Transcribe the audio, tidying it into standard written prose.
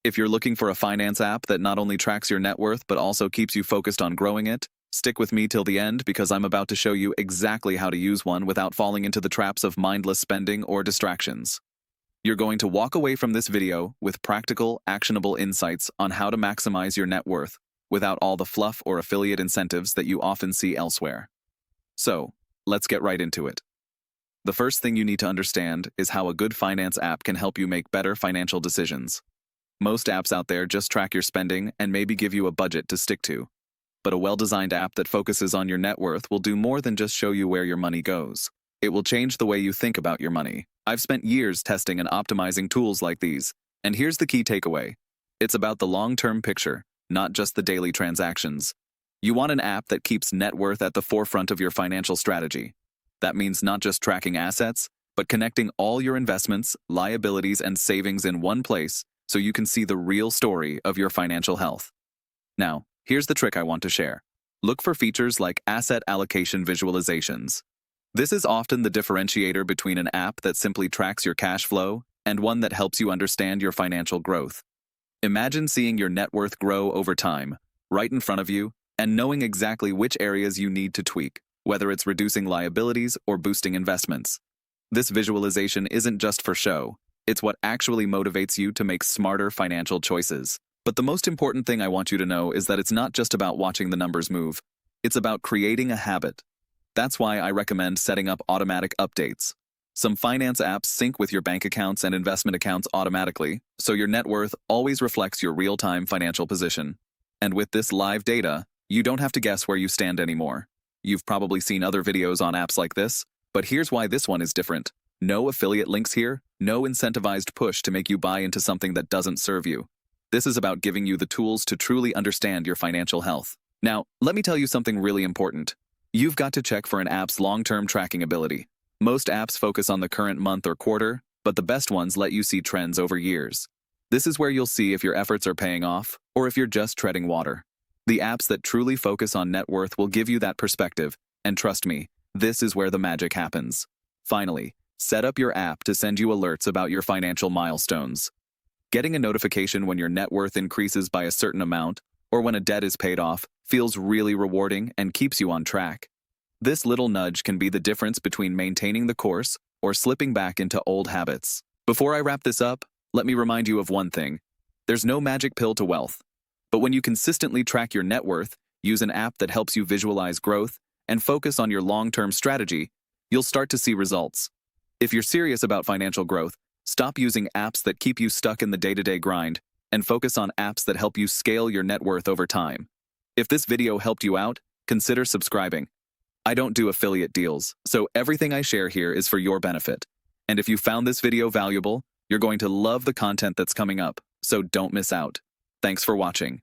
If you're looking for a finance app that not only tracks your net worth but also keeps you focused on growing it, stick with me till the end because I'm about to show you exactly how to use one without falling into the traps of mindless spending or distractions. You're going to walk away from this video with practical, actionable insights on how to maximize your net worth without all the fluff or affiliate incentives that you often see elsewhere. So, let's get right into it. The first thing you need to understand is how a good finance app can help you make better financial decisions. Most apps out there just track your spending and maybe give you a budget to stick to. But a well-designed app that focuses on your net worth will do more than just show you where your money goes. It will change the way you think about your money. I've spent years testing and optimizing tools like these, and here's the key takeaway. It's about the long-term picture, not just the daily transactions. You want an app that keeps net worth at the forefront of your financial strategy. That means not just tracking assets, but connecting all your investments, liabilities, and savings in one place so you can see the real story of your financial health. Now, here's the trick I want to share. Look for features like asset allocation visualizations. This is often the differentiator between an app that simply tracks your cash flow and one that helps you understand your financial growth. Imagine seeing your net worth grow over time, right in front of you, and knowing exactly which areas you need to tweak, whether it's reducing liabilities or boosting investments. This visualization isn't just for show. It's what actually motivates you to make smarter financial choices. But the most important thing I want you to know is that it's not just about watching the numbers move. It's about creating a habit. That's why I recommend setting up automatic updates. Some finance apps sync with your bank accounts and investment accounts automatically, so your net worth always reflects your real-time financial position. And with this live data, you don't have to guess where you stand anymore. You've probably seen other videos on apps like this, but here's why this one is different. No affiliate links here, no incentivized push to make you buy into something that doesn't serve you. This is about giving you the tools to truly understand your financial health. Now, let me tell you something really important. You've got to check for an app's long-term tracking ability. Most apps focus on the current month or quarter, but the best ones let you see trends over years. This is where you'll see if your efforts are paying off or if you're just treading water. The apps that truly focus on net worth will give you that perspective, and trust me, this is where the magic happens. Finally, set up your app to send you alerts about your financial milestones. Getting a notification when your net worth increases by a certain amount or when a debt is paid off feels really rewarding and keeps you on track. This little nudge can be the difference between maintaining the course or slipping back into old habits. Before I wrap this up, let me remind you of one thing. There's no magic pill to wealth. But when you consistently track your net worth, use an app that helps you visualize growth, and focus on your long-term strategy, you'll start to see results. If you're serious about financial growth, stop using apps that keep you stuck in the day-to-day grind and focus on apps that help you scale your net worth over time. If this video helped you out, consider subscribing. I don't do affiliate deals, so everything I share here is for your benefit. And if you found this video valuable, you're going to love the content that's coming up, so don't miss out. Thanks for watching.